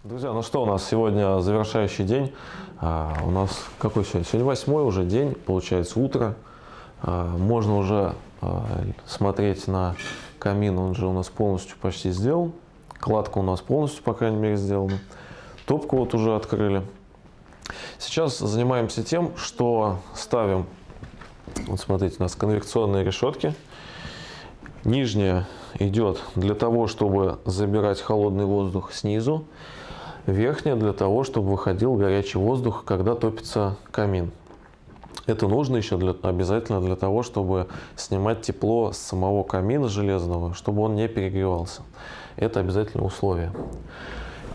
Друзья, ну что, у нас сегодня завершающий день. У нас какой сегодня? Сегодня 8-й уже день, получается утро. Можно уже смотреть на камин, он же у нас полностью почти сделан. Кладка у нас полностью, по крайней мере, сделана. Топку вот уже открыли. Сейчас занимаемся тем, что ставим, вот смотрите, у нас конвекционные решетки. Нижняя идет для того, чтобы забирать холодный воздух снизу. Верхняя для того, чтобы выходил горячий воздух, когда топится камин. Это нужно еще обязательно для того, чтобы снимать тепло с самого камина железного, чтобы он не перегревался. Это обязательное условие.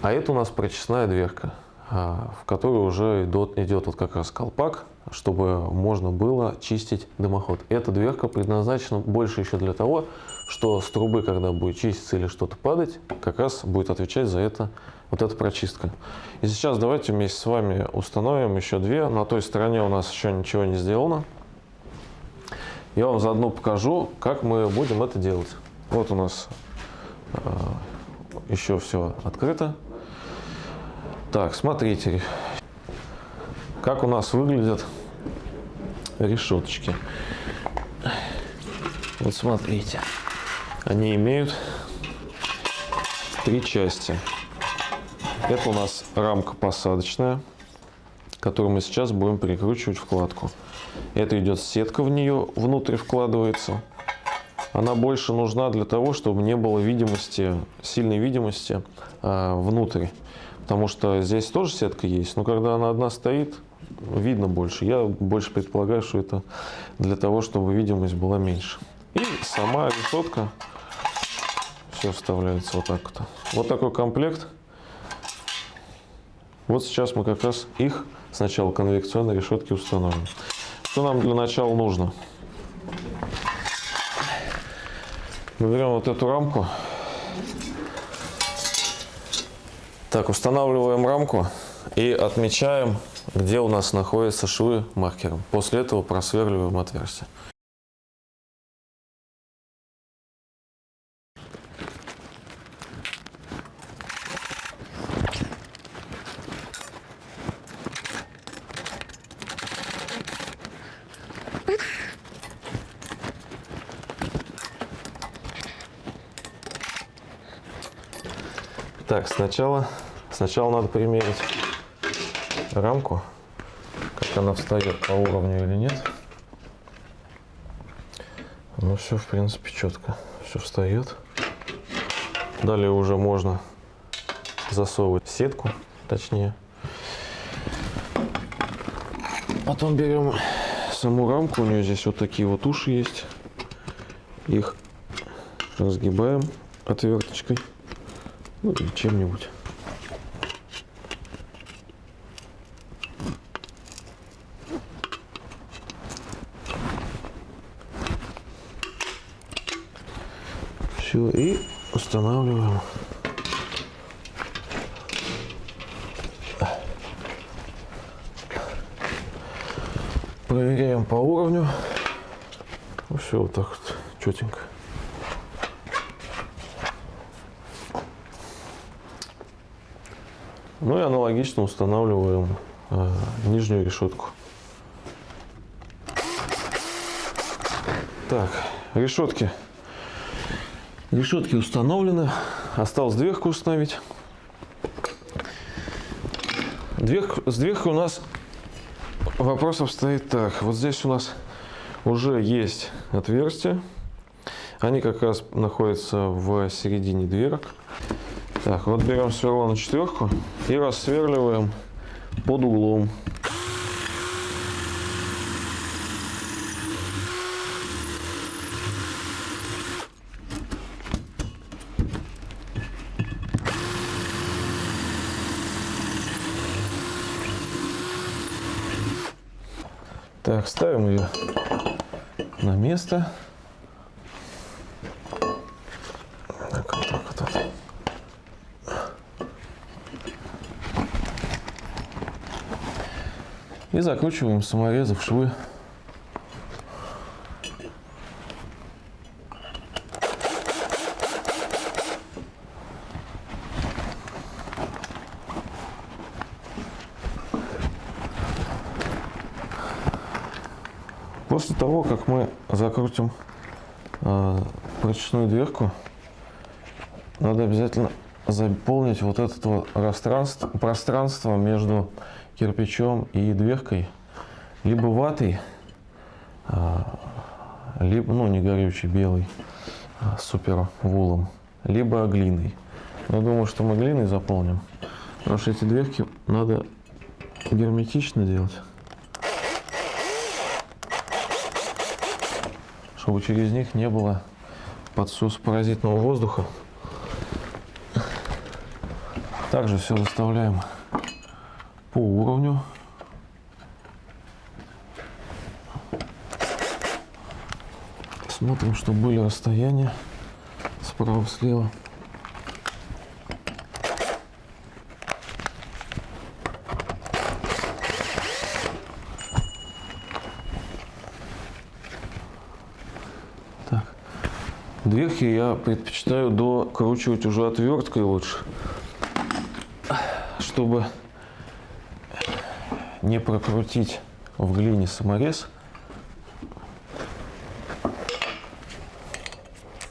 А это у нас прочистная дверка, в которой уже идет вот как раз колпак, чтобы можно было чистить дымоход. Эта дверка предназначена больше еще для того, что с трубы, когда будет чиститься или что-то падать, как раз будет отвечать за это вот эта прочистка. И сейчас давайте вместе с вами установим еще две. На той стороне у нас еще ничего не сделано. Я вам заодно покажу, как мы будем это делать. Вот у нас еще все открыто. Так, смотрите, как у нас выглядят решеточки. Вот смотрите, они имеют три части. Это у нас рамка посадочная, которую мы сейчас будем прикручивать вкладку. Это идет сетка, в нее внутрь вкладывается. Она больше нужна для того, чтобы не было видимости, сильной видимости внутрь. Потому что здесь тоже сетка есть, но когда она одна стоит, видно больше. Я больше предполагаю, что это для того, чтобы видимость была меньше. И сама решетка, все вставляется вот так вот. Вот такой комплект. Вот сейчас мы как раз их сначала конвекционной решетки установим. Что нам для начала нужно? Мы берем вот эту рамку. Так, устанавливаем рамку и отмечаем, где у нас находятся швы маркером. После этого просверливаем отверстие. Так, сначала надо примерить рамку, как она встает по уровню или нет. Ну, все, в принципе, четко. Все встает. Далее уже можно засовывать сетку, точнее. Потом берем саму рамку, у нее здесь вот такие вот уши есть. Их разгибаем отверточкой. Ну или чем-нибудь. Все, и устанавливаем. Проверяем по уровню. Ну, все вот так вот четенько. Ну и аналогично устанавливаем нижнюю решетку. Так, решетки установлены. Осталось дверку установить. С дверкой у нас вопрос обстоит так. Вот здесь у нас уже есть отверстия. Они как раз находятся в середине дверок. Так, вот берем сверло на четверку и рассверливаем под углом. Так, ставим ее на место. Так, вот так вот. И закручиваем саморезы в швы. После того, как мы закрутим прочную дверку, надо обязательно заполнить вот это вот пространство между кирпичом и дверкой либо ватой, либо, ну, не горючий, белый, супер вулом, либо глиной. Я думаю, что мы глиной заполним, потому что эти дверки надо герметично делать, чтобы через них не было подсоса паразитного воздуха. Также все выставляем по уровню. Смотрим, чтобы были расстояния справа-слева. Так. Дверки я предпочитаю докручивать уже отверткой лучше, чтобы не прокрутить в глине саморез.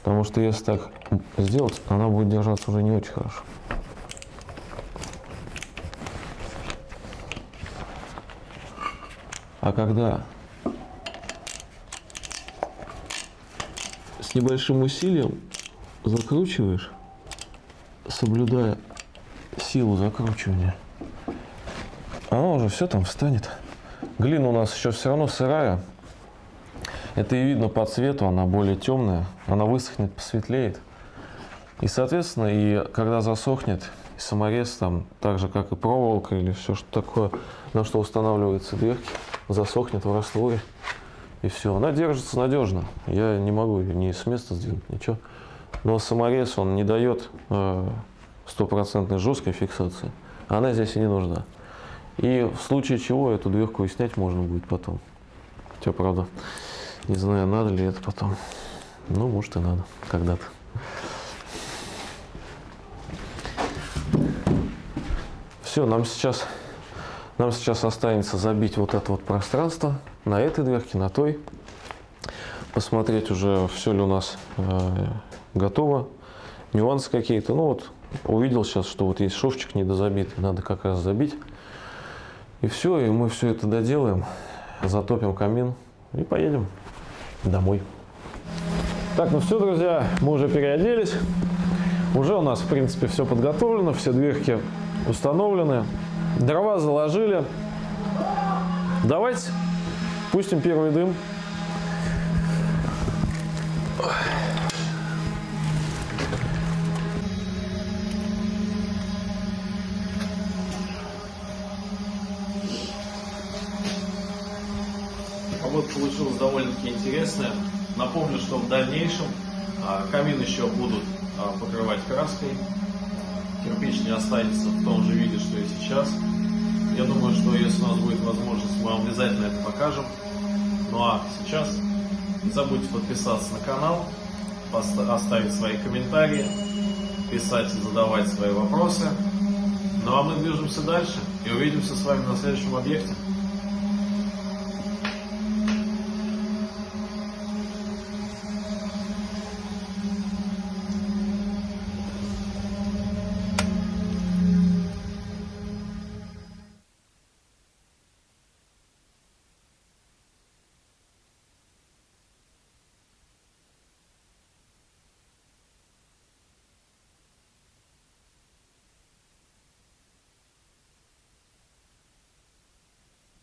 Потому что если так сделать, она будет держаться уже не очень хорошо. А когда с небольшим усилием закручиваешь, соблюдая силу закручивания, оно уже все там встанет. Глина у нас еще все равно сырая. Это и видно по цвету, она более темная, она высохнет, посветлеет. И, соответственно, и когда засохнет саморез, там, так же, как и проволока или все что такое, на что устанавливаются дверки, засохнет в растворе, и все. Она держится надежно. Я не могу ее ни с места сдвинуть, ничего. Но саморез, он не дает стопроцентной жесткой фиксации. Она здесь и не нужна. И в случае чего эту дверку и снять можно будет потом. Хотя, правда, не знаю, надо ли это потом. Ну, может, и надо когда-то. Все, нам сейчас останется забить вот это вот пространство на этой дверке, на той. Посмотреть уже, все ли у нас готово. Нюансы какие-то. Ну вот, увидел сейчас, что вот есть шовчик недозабитый, надо как раз забить. И все, и мы все это доделаем, затопим камин и поедем домой. Так, ну все, друзья, мы уже переоделись. Уже у нас, в принципе, все подготовлено, все дверки установлены. Дрова заложили. Давайте пустим первый дым. Погода получилась довольно-таки интересная. Напомню, что в дальнейшем камин еще будут покрывать краской. Кирпич не останется в том же виде, что и сейчас. Я думаю, что если у нас будет возможность, мы вам обязательно это покажем. Ну а сейчас не забудьте подписаться на канал, оставить свои комментарии, писать и задавать свои вопросы. Ну а мы движемся дальше и увидимся с вами на следующем объекте.